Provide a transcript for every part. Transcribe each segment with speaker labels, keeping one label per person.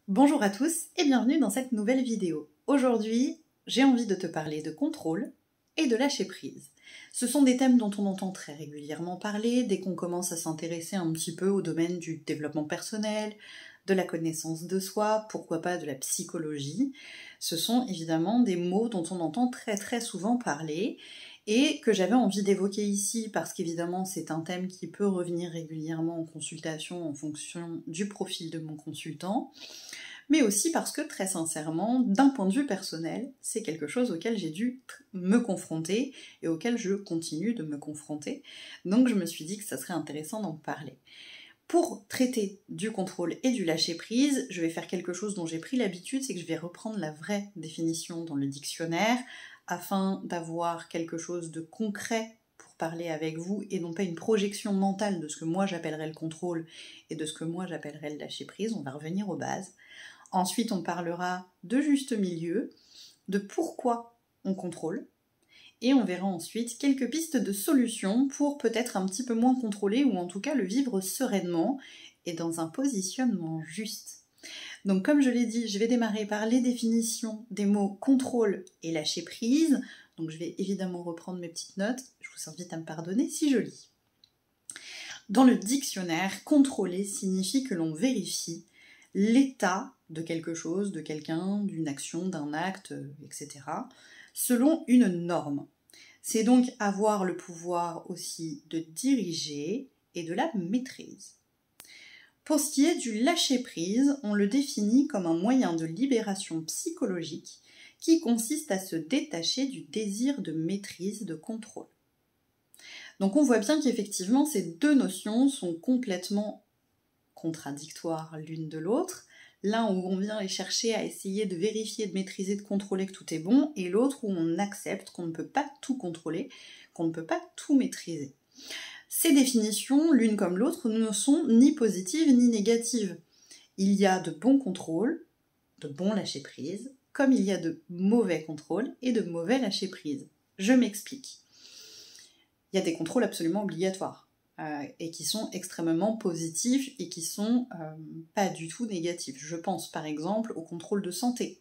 Speaker 1: Bonjour à tous et bienvenue dans cette nouvelle vidéo. Aujourd'hui, j'ai envie de te parler de contrôle et de lâcher prise. Ce sont des thèmes dont on entend très régulièrement parler dès qu'on commence à s'intéresser un petit peu au domaine du développement personnel, de la connaissance de soi, pourquoi pas de la psychologie. Ce sont évidemment des mots dont on entend très souvent parler et que j'avais envie d'évoquer ici parce qu'évidemment c'est un thème qui peut revenir régulièrement en consultation en fonction du profil de mon consultant, mais aussi parce que très sincèrement, d'un point de vue personnel, c'est quelque chose auquel j'ai dû me confronter et auquel je continue de me confronter, donc je me suis dit que ça serait intéressant d'en parler. Pour traiter du contrôle et du lâcher-prise, je vais faire quelque chose dont j'ai pris l'habitude, c'est que je vais reprendre la vraie définition dans le dictionnaire, afin d'avoir quelque chose de concret pour parler avec vous, et non pas une projection mentale de ce que moi j'appellerais le contrôle et de ce que moi j'appellerais le lâcher-prise. On va revenir aux bases. Ensuite, on parlera de juste milieu, de pourquoi on contrôle, et on verra ensuite quelques pistes de solutions pour peut-être un petit peu moins contrôler, ou en tout cas le vivre sereinement et dans un positionnement juste. Donc comme je l'ai dit, je vais démarrer par les définitions des mots contrôle et lâcher prise. Donc je vais évidemment reprendre mes petites notes, je vous invite à me pardonner si je lis. Dans le dictionnaire, contrôler signifie que l'on vérifie l'état de quelque chose, de quelqu'un, d'une action, d'un acte, etc., selon une norme. C'est donc avoir le pouvoir aussi de diriger et de la maîtrise. Pour ce qui est du lâcher-prise, on le définit comme un moyen de libération psychologique qui consiste à se détacher du désir de maîtrise, de contrôle. Donc on voit bien qu'effectivement ces deux notions sont complètement contradictoires l'une de l'autre. L'un où on vient les chercher à essayer de vérifier, de maîtriser, de contrôler que tout est bon, et l'autre où on accepte qu'on ne peut pas tout contrôler, qu'on ne peut pas tout maîtriser. Ces définitions, l'une comme l'autre, ne sont ni positives ni négatives. Il y a de bons contrôles, de bons lâcher-prise, comme il y a de mauvais contrôles et de mauvais lâcher-prise. Je m'explique. Il y a des contrôles absolument obligatoires. Et qui sont extrêmement positifs et qui sont pas du tout négatifs. Je pense par exemple au contrôle de santé.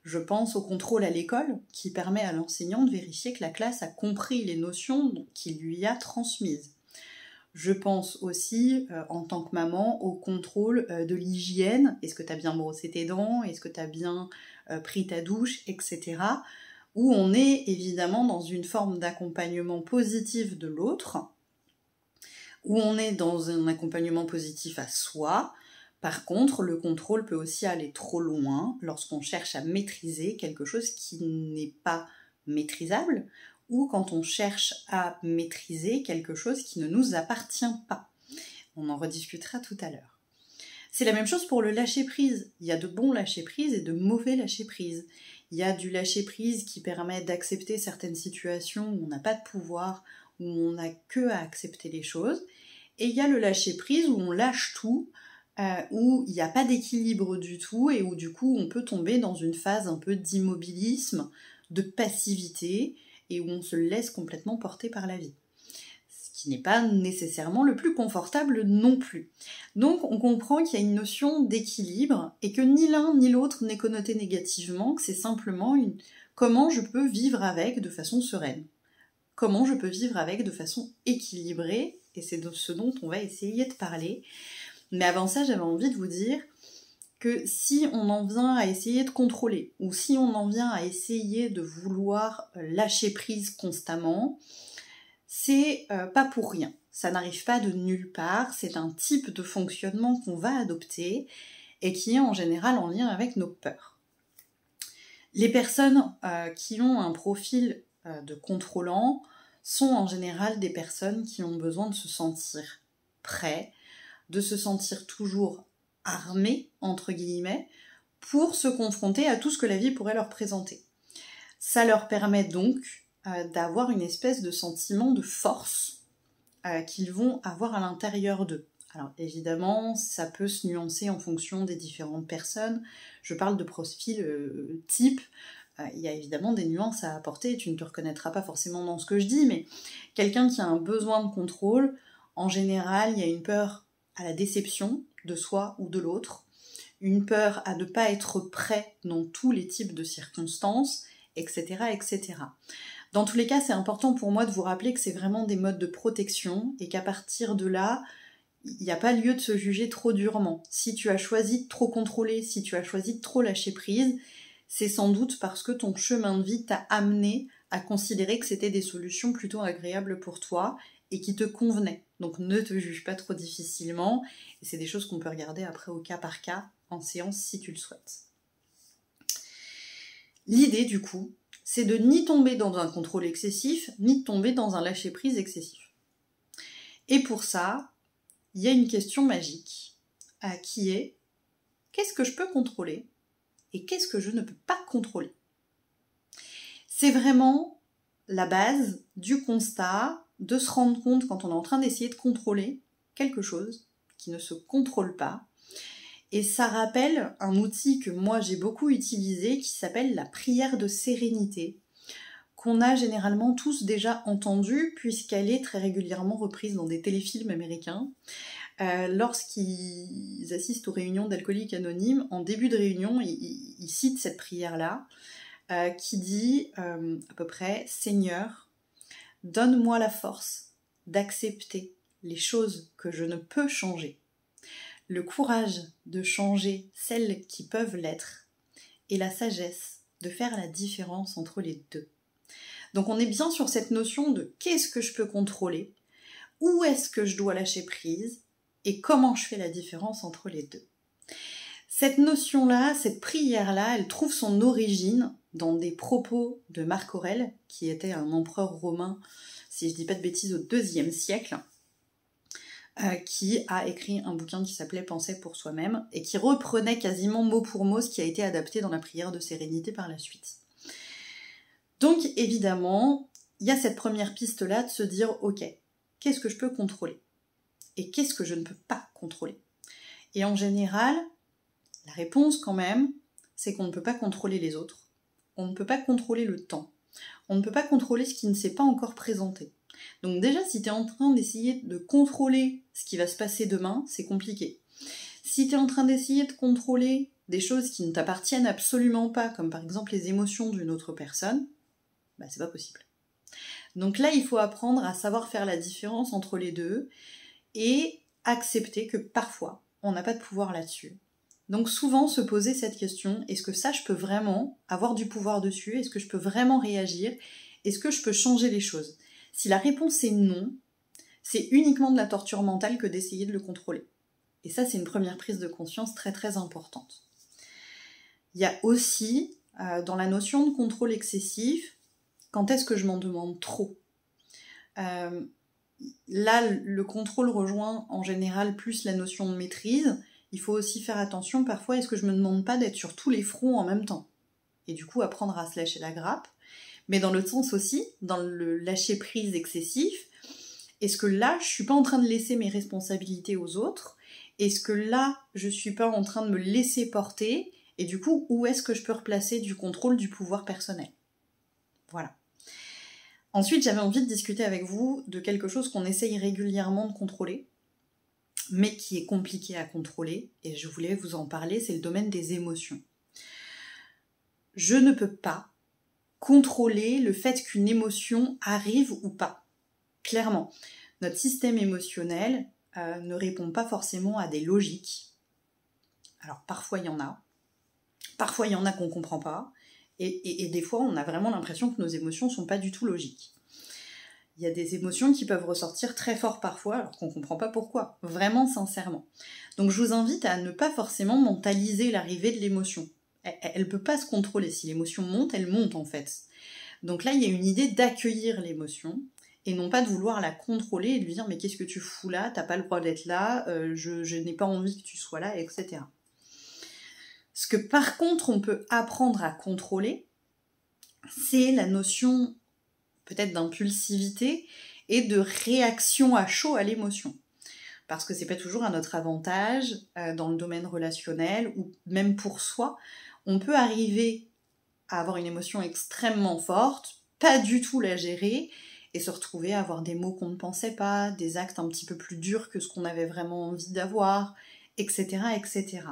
Speaker 1: Je pense au contrôle à l'école qui permet à l'enseignant de vérifier que la classe a compris les notions qu'il lui a transmises. Je pense aussi, en tant que maman, au contrôle de l'hygiène. Est-ce que tu as bien brossé tes dents? Est-ce que tu as bien pris ta douche? Etc. Où on est évidemment dans une forme d'accompagnement positif de l'autre, où on est dans un accompagnement positif à soi. Par contre, le contrôle peut aussi aller trop loin lorsqu'on cherche à maîtriser quelque chose qui n'est pas maîtrisable, ou quand on cherche à maîtriser quelque chose qui ne nous appartient pas. On en rediscutera tout à l'heure. C'est la même chose pour le lâcher-prise. Il y a de bons lâcher-prise et de mauvais lâcher-prise. Il y a du lâcher-prise qui permet d'accepter certaines situations où on n'a pas de pouvoir, où on n'a que à accepter les choses, et il y a le lâcher-prise où on lâche tout, où il n'y a pas d'équilibre du tout, et où du coup on peut tomber dans une phase un peu d'immobilisme, de passivité, et où on se laisse complètement porter par la vie. Ce qui n'est pas nécessairement le plus confortable non plus. Donc on comprend qu'il y a une notion d'équilibre, et que ni l'un ni l'autre n'est connoté négativement, que c'est simplement comment je peux vivre avec de façon sereine. Comment je peux vivre avec de façon équilibrée, et c'est de ce dont on va essayer de parler. Mais avant ça, j'avais envie de vous dire que si on en vient à essayer de contrôler, ou si on en vient à essayer de vouloir lâcher prise constamment, c'est pas pour rien. Ça n'arrive pas de nulle part, c'est un type de fonctionnement qu'on va adopter, et qui est en général en lien avec nos peurs. Les personnes qui ont un profil de contrôlant sont en général des personnes qui ont besoin de se sentir prêts, de se sentir toujours armés, entre guillemets, pour se confronter à tout ce que la vie pourrait leur présenter. Ça leur permet donc d'avoir une espèce de sentiment de force qu'ils vont avoir à l'intérieur d'eux. Alors évidemment, ça peut se nuancer en fonction des différentes personnes. Je parle de profil type. Il y a évidemment des nuances à apporter, tu ne te reconnaîtras pas forcément dans ce que je dis, mais quelqu'un qui a un besoin de contrôle, en général, il y a une peur à la déception de soi ou de l'autre, une peur à ne pas être prêt dans tous les types de circonstances, etc., etc. Dans tous les cas, c'est important pour moi de vous rappeler que c'est vraiment des modes de protection et qu'à partir de là, il n'y a pas lieu de se juger trop durement. Si tu as choisi de trop contrôler, si tu as choisi de trop lâcher prise, c'est sans doute parce que ton chemin de vie t'a amené à considérer que c'était des solutions plutôt agréables pour toi et qui te convenaient. Donc ne te juge pas trop difficilement, et c'est des choses qu'on peut regarder après au cas par cas en séance si tu le souhaites. L'idée du coup, c'est de ni tomber dans un contrôle excessif, ni de tomber dans un lâcher-prise excessif. Et pour ça, il y a une question magique qui est qu'est-ce que je peux contrôler et qu'est-ce que je ne peux pas contrôler? C'est vraiment la base du constat de se rendre compte quand on est en train d'essayer de contrôler quelque chose qui ne se contrôle pas. Et ça rappelle un outil que moi j'ai beaucoup utilisé qui s'appelle la prière de sérénité, qu'on a généralement tous déjà entendue puisqu'elle est très régulièrement reprise dans des téléfilms américains. Lorsqu'ils assistent aux réunions d'alcooliques anonymes, en début de réunion, ils citent cette prière-là, qui dit à peu près « Seigneur, donne-moi la force d'accepter les choses que je ne peux changer, le courage de changer celles qui peuvent l'être, et la sagesse de faire la différence entre les deux. » Donc on est bien sur cette notion de qu'est-ce que je peux contrôler, où est-ce que je dois lâcher prise, et comment je fais la différence entre les deux. Cette notion-là, cette prière-là, elle trouve son origine dans des propos de Marc Aurèle, qui était un empereur romain, si je dis pas de bêtises, au IIe siècle, qui a écrit un bouquin qui s'appelait « Penser pour soi-même » et qui reprenait quasiment mot pour mot ce qui a été adapté dans la prière de sérénité par la suite. Donc évidemment, il y a cette première piste-là de se dire « Ok, qu'est-ce que je peux contrôler ? Et qu'est-ce que je ne peux pas contrôler ?» Et en général, la réponse quand même, c'est qu'on ne peut pas contrôler les autres, on ne peut pas contrôler le temps, on ne peut pas contrôler ce qui ne s'est pas encore présenté. Donc déjà, si tu es en train d'essayer de contrôler ce qui va se passer demain, c'est compliqué. Si tu es en train d'essayer de contrôler des choses qui ne t'appartiennent absolument pas, comme par exemple les émotions d'une autre personne, bah c'est pas possible. Donc là, il faut apprendre à savoir faire la différence entre les deux, et accepter que parfois, on n'a pas de pouvoir là-dessus. Donc souvent se poser cette question, est-ce que ça je peux vraiment avoir du pouvoir dessus? Est-ce que je peux vraiment réagir? Est-ce que je peux changer les choses? Si la réponse est non, c'est uniquement de la torture mentale que d'essayer de le contrôler. Et ça, c'est une première prise de conscience très très importante. Il y a aussi, dans la notion de contrôle excessif, quand est-ce que je m'en demande trop? Là, le contrôle rejoint en général plus la notion de maîtrise. Il faut aussi faire attention, parfois, est-ce que je me demande pas d'être sur tous les fronts en même temps? Et du coup, apprendre à se lâcher la grappe. Mais dans l'autre sens aussi, dans le lâcher-prise excessif, est-ce que là, je suis pas en train de laisser mes responsabilités aux autres? Est-ce que là, je suis pas en train de me laisser porter? Et du coup, où est-ce que je peux replacer du contrôle, du pouvoir personnel? Voilà. Ensuite, j'avais envie de discuter avec vous de quelque chose qu'on essaye régulièrement de contrôler, mais qui est compliqué à contrôler, et je voulais vous en parler, c'est le domaine des émotions. Je ne peux pas contrôler le fait qu'une émotion arrive ou pas. Clairement, notre système émotionnel ne répond pas forcément à des logiques. Alors parfois il y en a qu'on ne comprend pas, et des fois on a vraiment l'impression que nos émotions ne sont pas du tout logiques. Il y a des émotions qui peuvent ressortir très fort parfois, alors qu'on ne comprend pas pourquoi, vraiment sincèrement. Donc je vous invite à ne pas forcément mentaliser l'arrivée de l'émotion. Elle ne peut pas se contrôler. Si l'émotion monte, elle monte en fait. Donc là, il y a une idée d'accueillir l'émotion, et non pas de vouloir la contrôler et de lui dire « mais qu'est-ce que tu fous là? T'as pas le droit d'être là, je n'ai pas envie que tu sois là, etc. » Ce que par contre on peut apprendre à contrôler, c'est la notion peut-être d'impulsivité et de réaction à chaud à l'émotion. Parce que c'est pas toujours à notre avantage dans le domaine relationnel ou même pour soi. On peut arriver à avoir une émotion extrêmement forte, pas du tout la gérer, et se retrouver à avoir des mots qu'on ne pensait pas, des actes un petit peu plus durs que ce qu'on avait vraiment envie d'avoir, etc., etc.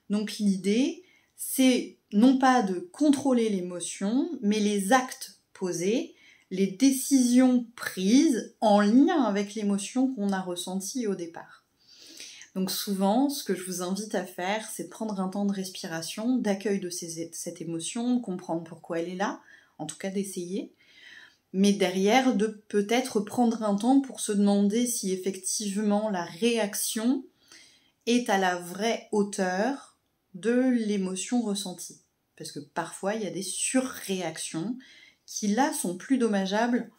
Speaker 1: Donc l'idée, c'est non pas de contrôler l'émotion, mais les actes posés, les décisions prises en lien avec l'émotion qu'on a ressentie au départ. Donc souvent, ce que je vous invite à faire, c'est de prendre un temps de respiration, d'accueil de cette émotion, de comprendre pourquoi elle est là, en tout cas d'essayer, mais derrière de peut-être prendre un temps pour se demander si effectivement la réaction est à la vraie hauteur de l'émotion ressentie. Parce que parfois, il y a des surréactions qui là sont plus dommageables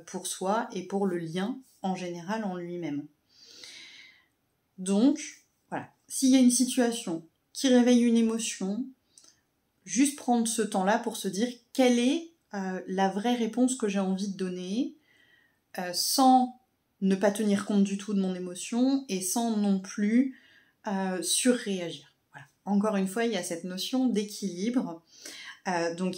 Speaker 1: pour soi et pour le lien en général en lui-même. Donc, voilà, s'il y a une situation qui réveille une émotion, juste prendre ce temps-là pour se dire quelle est la vraie réponse que j'ai envie de donner, sans ne pas tenir compte du tout de mon émotion et sans non plus surréagir. Voilà. Encore une fois, il y a cette notion d'équilibre. Donc,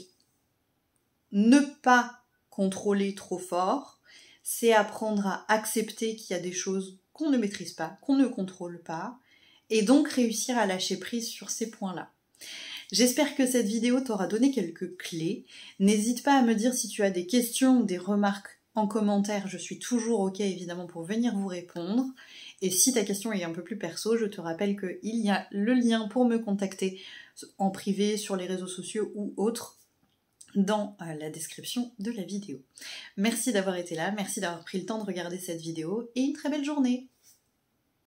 Speaker 1: ne pas contrôler trop fort, c'est apprendre à accepter qu'il y a des choses qu'on ne maîtrise pas, qu'on ne contrôle pas, et donc réussir à lâcher prise sur ces points-là. J'espère que cette vidéo t'aura donné quelques clés. N'hésite pas à me dire si tu as des questions ou des remarques en commentaire. Je suis toujours OK, évidemment, pour venir vous répondre. Et si ta question est un peu plus perso, je te rappelle qu'il y a le lien pour me contacter en privé, sur les réseaux sociaux ou autres, dans la description de la vidéo. Merci d'avoir été là, merci d'avoir pris le temps de regarder cette vidéo et une très belle journée.